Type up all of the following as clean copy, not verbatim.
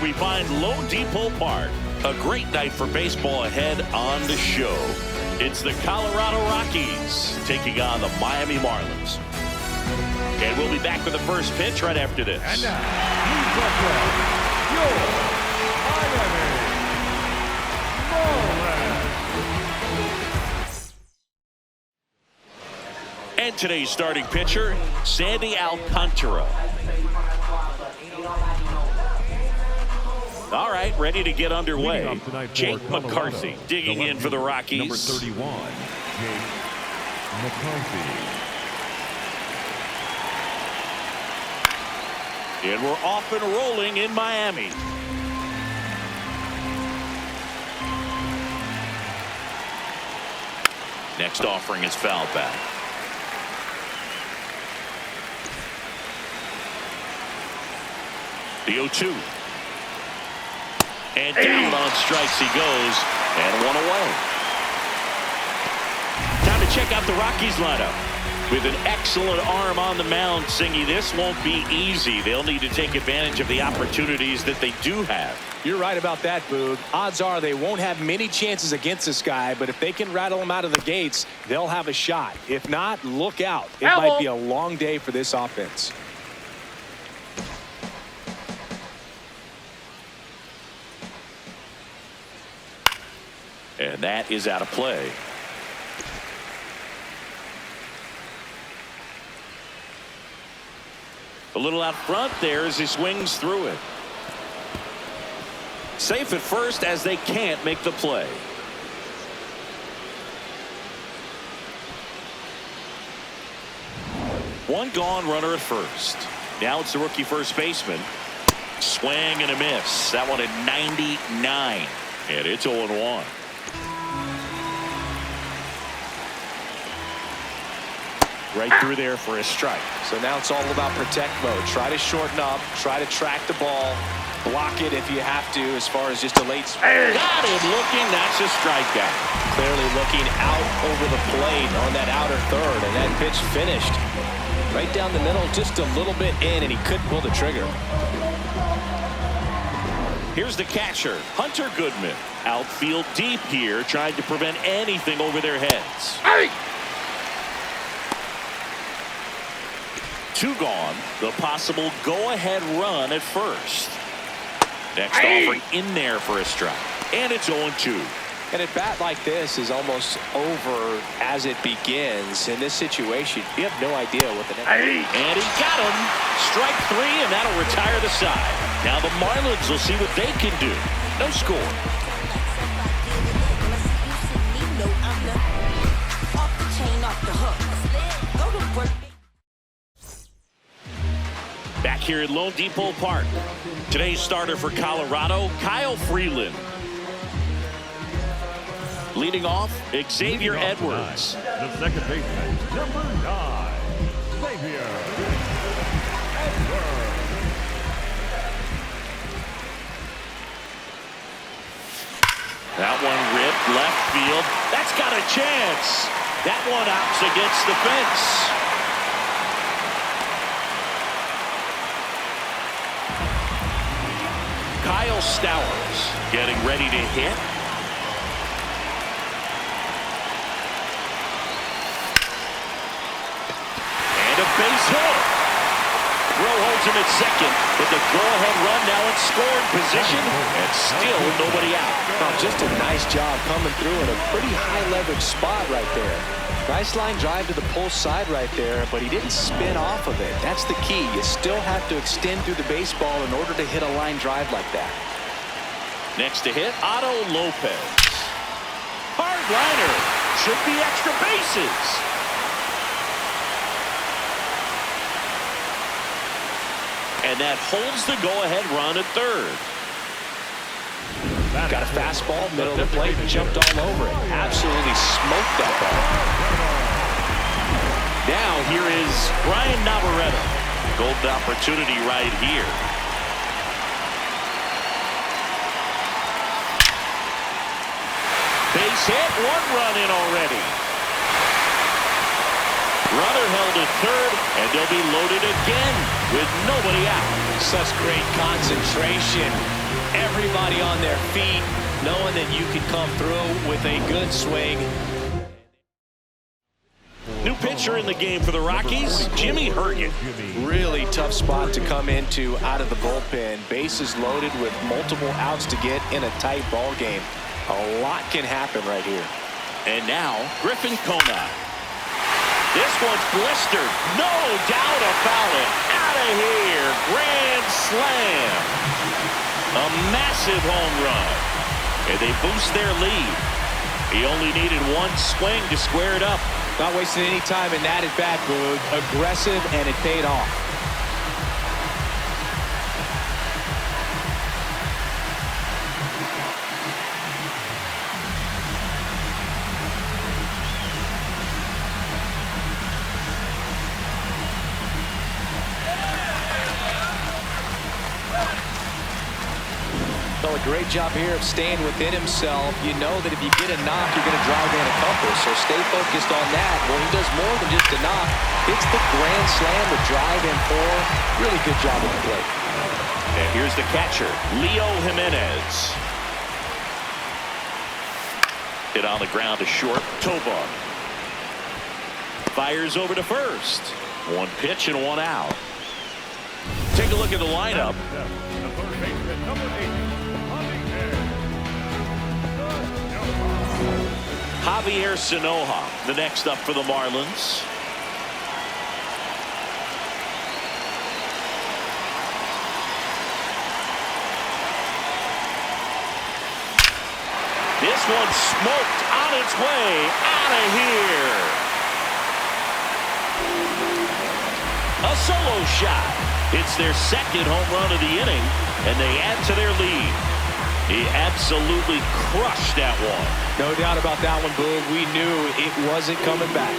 we find Lone Depot Park. A great night for baseball ahead on the show. It's the Colorado Rockies taking on the Miami Marlins. And we'll be back with the first pitch right after this. And now, your Miami Marlins. And today's starting pitcher, Sandy Alcantara. All right, ready to get underway. Jake McCarthy digging in for the Rockies. Number 31, Jake McCarthy. And we're off and rolling in Miami. Next offering is foul back. The 0-2. And down on strikes he goes, and one away. Time to check out the Rockies lineup. With an excellent arm on the mound, Singy, this won't be easy. They'll need to take advantage of the opportunities that they do have. You're right about that, Boog. Odds are they won't have many chances against this guy, but if they can rattle him out of the gates, they'll have a shot. If not, look out. It might be a long day for this offense. And that is out of play. A little out front there as he swings through it. Safe at first as they can't make the play. One gone, runner at first. Now it's the rookie first baseman. Swing and a miss. That one at 99. And it's 0-1. Right through there for a strike. So now it's all about protect mode. Try to shorten up, try to track the ball, block it if you have to as far as just a late. Got him looking. That's a strikeout. Clearly looking out over the plate on that outer third, and that pitch finished right down the middle, just a little bit in, and he couldn't pull the trigger. Here's the catcher, Hunter Goodman. Outfield deep here, trying to prevent anything over their heads. Two gone. The possible go-ahead run at first. Next offering in there for a strike. And it's 0-2. And a bat like this is almost over as it begins. In this situation, you have no idea what the next. And he got him. Strike three, and that'll retire the side. Now the Marlins will see what they can do. No score. Back here at Lone Depot Park. Today's starter for Colorado, Kyle Freeland. Leading off, Xavier Edwards. The second baseman, number 9, Xavier Edwards. That one ripped left field. That's got a chance. That one outs against the fence. Kyle Stowers getting ready to hit. And a base hit. Rowe holds him at second, but the go-ahead run now in scoring position, and still nobody out. Oh, just a nice job coming through in a pretty high leverage spot right there. Nice line drive to the pull side right there, but he didn't spin off of it. That's the key. You still have to extend through the baseball in order to hit a line drive like that. Next to hit, Otto Lopez. Hard liner. Should be extra bases. And that holds the go-ahead run at third. Got a fastball, middle of the plate, and jumped all over it. Absolutely smoked that ball. Now here is Brian Navarrete. Golden opportunity right here. Base hit, one run in already. Runner held at third, and they'll be loaded again with nobody out. Such great concentration. Everybody on their feet, knowing that you can come through with a good swing. New pitcher in the game for the Rockies, Jimmy Herget. Really tough spot to come into out of the bullpen. Bases loaded with multiple outs to get in a tight ball game. A lot can happen right here. And now, Griffin Kona. This one's blistered. No doubt about it. Out of here. Grand slam. A massive home run. And they boost their lead. He only needed one swing to square it up. Not wasting any time in that at bat, Boog. Aggressive, and it paid off. A great job here of staying within himself. You know that if you get a knock, you're going to drive in a couple, so stay focused on that. Well, he does more than just a knock. Hits the grand slam to drive in four. Really good job on the plate. And here's the catcher, Leo Jimenez. Hit on the ground to short. Tovar fires over to first. One pitch and one out. Take a look at the lineup. The third baseman, number 8. Javier Sanoja, the next up for the Marlins. This one smoked on its way out of here. A solo shot. It's their second home run of the inning, and they add to their lead. He absolutely crushed that one. No doubt about that one, Boog. We knew it wasn't coming back.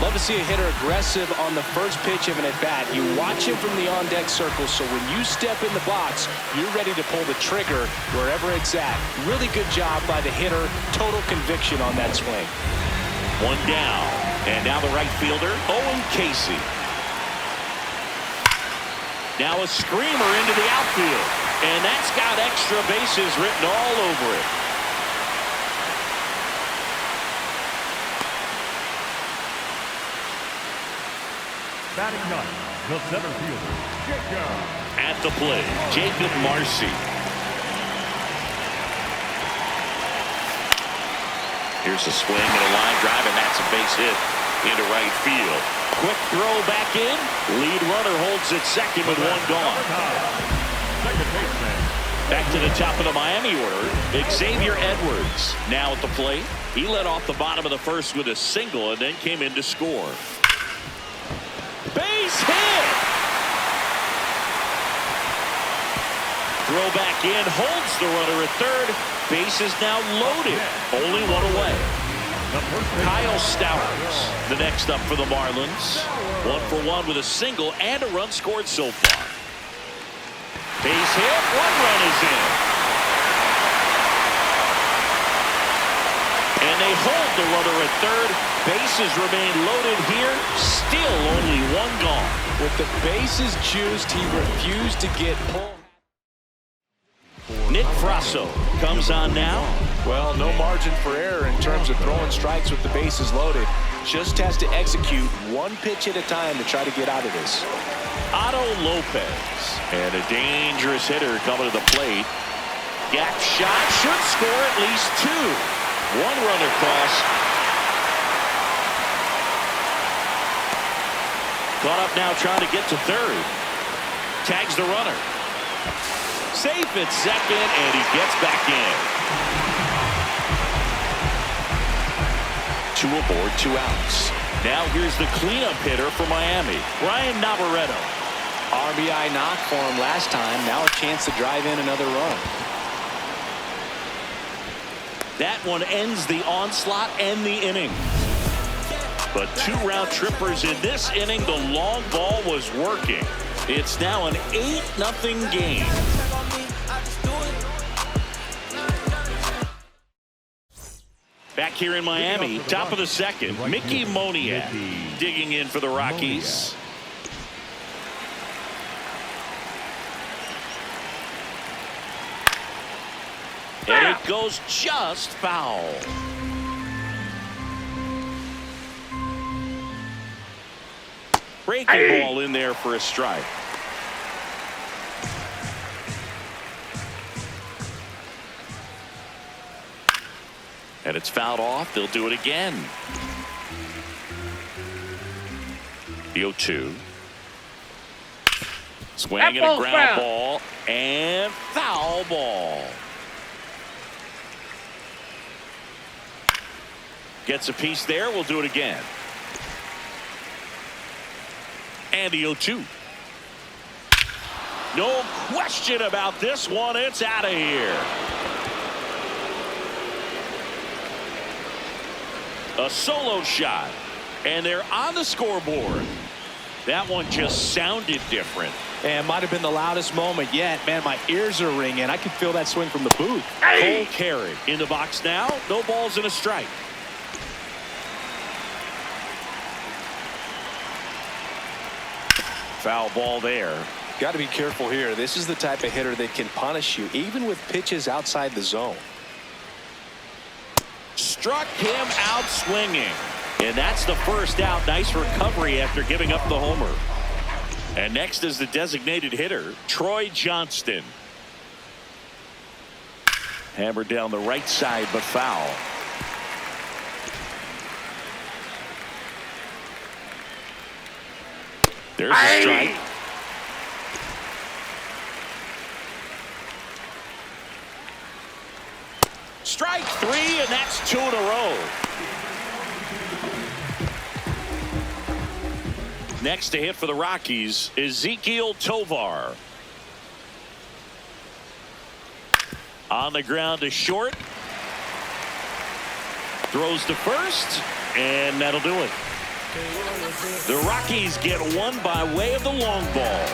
Love to see a hitter aggressive on the first pitch of an at-bat. You watch him from the on-deck circle, so when you step in the box, you're ready to pull the trigger wherever it's at. Really good job by the hitter. Total conviction on that swing. One down. And now the right fielder, Owen Casey. Now a screamer into the outfield. And that's got extra bases written all over it. Batting ninth, the center fielder, Jacob. At the plate, Jacob Marcy. Here's a swing and a line drive, and that's a base hit into right field. Quick throw back in. Lead runner holds at second with one gone. Second baseman. Back to the top of the Miami order, Xavier Edwards now at the plate. He led off the bottom of the first with a single and then came in to score. Base hit! Throw back in, holds the runner at third. Base is now loaded. Only one away. Kyle Stowers, the next up for the Marlins. 1-for-1 with a single and a run scored so far. Base hit, one run is in. And they hold the runner at third. Bases remain loaded here. Still only one gone. With the bases juiced, he refused to get pulled. Nick Frasso comes on now. Well, no margin for error in terms of throwing strikes with the bases loaded. Just has to execute one pitch at a time to try to get out of this. Otto Lopez. And a dangerous hitter coming to the plate. Gap shot should score at least two. One run across. Caught up now trying to get to third. Tags the runner. Safe at second, and he gets back in. Two aboard, 2 outs. Now here's the cleanup hitter for Miami, Brian Navarreto. RBI knock for him last time. Now a chance to drive in another run. That one ends the onslaught and the inning. But 2 round trippers in this inning. The long ball was working. It's now an 8-0 game. Back here in Miami. Top of the second. Mickey Moniak digging in for the Rockies. And it goes just foul. Breaking ball in there for a strike. And it's fouled off. They'll do it again. The 0-2. Swing and a ground ball. And foul ball. Gets a piece there. We'll do it again. And the 0-2. No question about this one. It's out of here. A solo shot. And they're on the scoreboard. That one just sounded different. And might have been the loudest moment yet. Man, my ears are ringing. I can feel that swing from the booth. Cole Carrick in the box now. No balls and a strike. Foul ball there. Got to be careful here. This is the type of hitter that can punish you even with pitches outside the zone. Struck him out swinging. And that's the first out. Nice recovery after giving up the homer. And next is the designated hitter, Troy Johnston. Hammered down the right side, but foul. There's a strike. Strike three, and that's 2 in a row. Next to hit for the Rockies is Ezekiel Tovar. On the ground to short. Throws to first, and that'll do it. The Rockies get one by way of the long ball.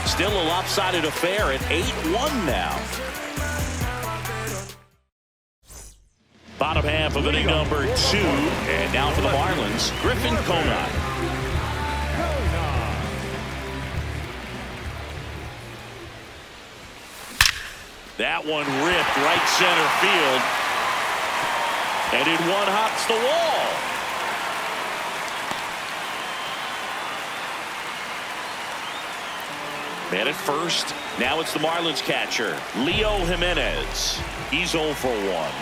Still a lopsided affair at 8-1 now. Bottom half of inning number 2. And now for the Marlins, Griffin Conine. That one ripped right center field. And it one hops the wall. Man at first. Now it's the Marlins catcher, Leo Jimenez. He's 0 for 1.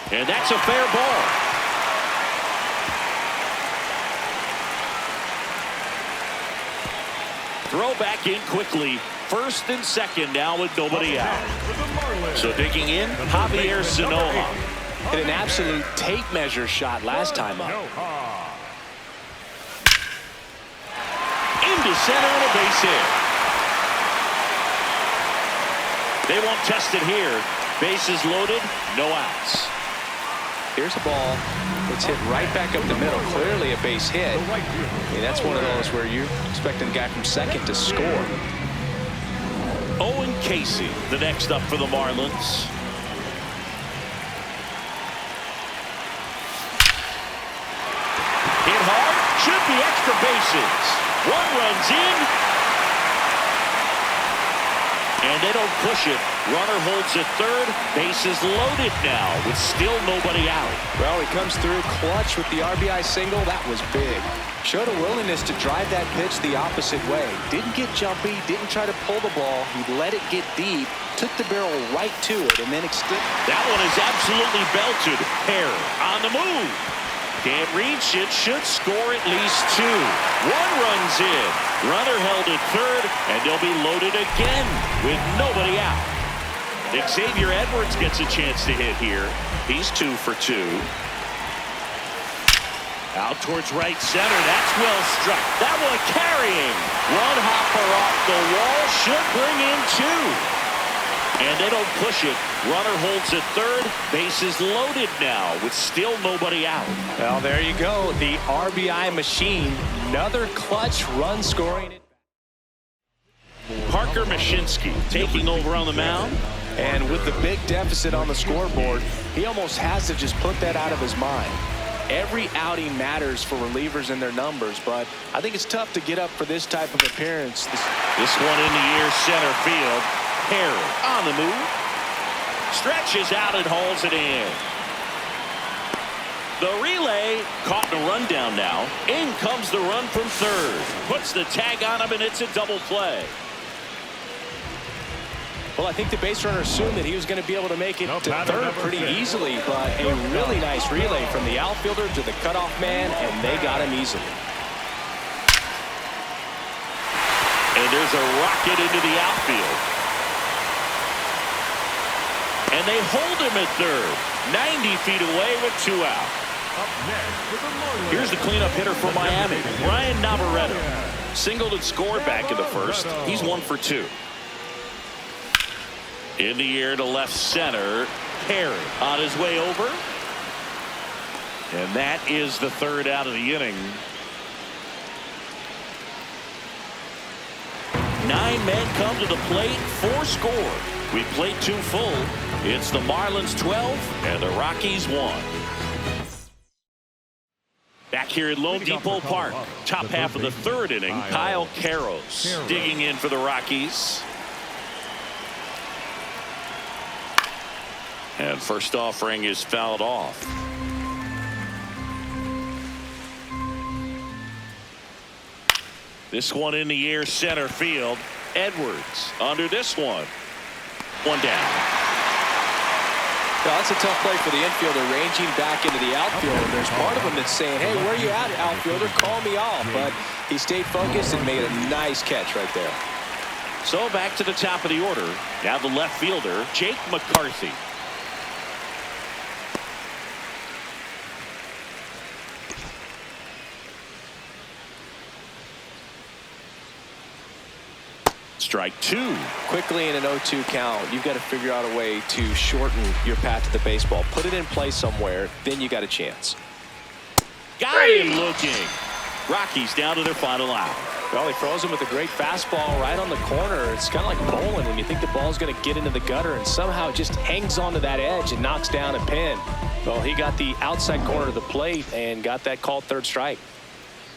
And that's a fair ball. Throw back in quickly. First and second now with nobody out. So digging in, Javier Sanoja. Hit an absolute tape measure shot last time up. Into center and a base hit. They won't test it here. Bases loaded, no outs. Here's a ball that's hit right back up the middle. Clearly a base hit. And that's one of those where you're expecting the guy from second to score. Owen Casey, the next up for the Marlins. Hit hard, should be extra bases. One runs in. And they don't push it. Runner holds at third. Bases loaded now with still nobody out. Well, he comes through clutch with the RBI single. That was big. Showed a willingness to drive that pitch the opposite way. Didn't get jumpy. Didn't try to pull the ball. He let it get deep. Took the barrel right to it and then extended. That one is absolutely belted. Hair on the move. Can't reach it. Should score at least 2. One runs in. Runner held at third, and they'll be loaded again with nobody out. Xavier Edwards gets a chance to hit here. He's 2 for 2. Out towards right center. That's well struck. That one carrying. One hopper off the wall. Should bring in 2. And they don't push it. Runner holds at third. Bases loaded now with still nobody out. Well, there you go. The RBI machine. Another clutch run scoring. Parker Mashinsky taking over on the mound. And with the big deficit on the scoreboard, he almost has to just put that out of his mind. Every outing matters for relievers and their numbers, but I think it's tough to get up for this type of appearance. This one in the air, center field. Perry on the move. Stretches out and hauls it in. The relay caught in a rundown now. In comes the run from third. Puts the tag on him, and it's a double play. Well, I think the base runner assumed that he was going to be able to make it to third pretty easily, but a really nice relay from the outfielder to the cutoff man, and they got him easily. And there's a rocket into the outfield. And they hold him at third. 90 feet away with 2 out. Here's the cleanup hitter for Miami, Ryan Navarrete. Singled and scored back in the first. He's 1 for 2. In the air to left center. Perry on his way over. And that is the third out of the inning. 9 men come to the plate, 4 score. We played 2 full. It's the Marlins 12 and the Rockies 1. Back here at Lone Depot Park, top half of the third inning, Kyle Karros digging in for the Rockies. And first offering is fouled off. This one in the air, center field. Edwards under this one. One down. Well, that's a tough play for the infielder, ranging back into the outfield. And there's part of him that's saying, hey, where are you at, outfielder? Call me off. But he stayed focused and made a nice catch right there. So back to the top of the order. Now the left fielder, Jake McCarthy. Strike 2. Quickly in an 0-2 count, you've got to figure out a way to shorten your path to the baseball. Put it in play somewhere, then you got a chance. Got him looking. Rockies down to their final out. Well, he throws him with a great fastball right on the corner. It's kind of like bowling when you think the ball's going to get into the gutter and somehow it just hangs onto that edge and knocks down a pin. Well, he got the outside corner of the plate and got that called third strike.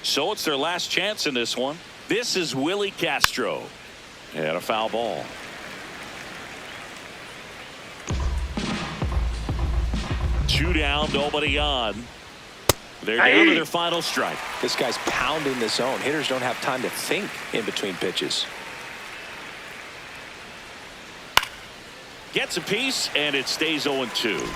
So it's their last chance in this one. This is Willie Castro. And a foul ball. Two down, nobody on. They're down to their final strike. This guy's pounding the zone. Hitters don't have time to think in between pitches. Gets a piece, and it stays 0-2.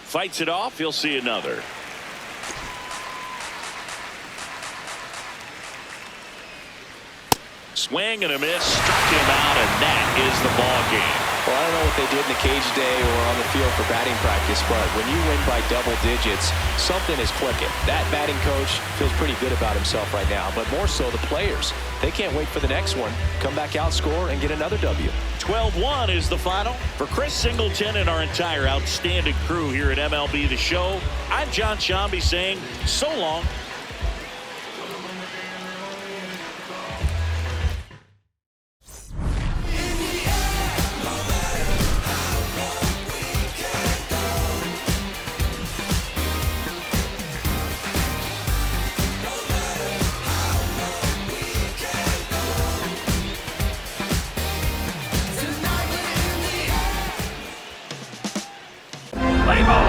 Fights it off. He'll see another. Swing and a miss. Struck him out, and that is the ball game. Well, I don't know what they did in the cage day or on the field for batting practice, but when you win by double digits, something is clicking. That batting coach feels pretty good about himself right now, but more so the players. They can't wait for the next one. Come back out, score, and get another W. 12-1 is the final. For Chris Singleton and our entire outstanding crew here at MLB The Show, I'm John Shambi saying so long. Play ball.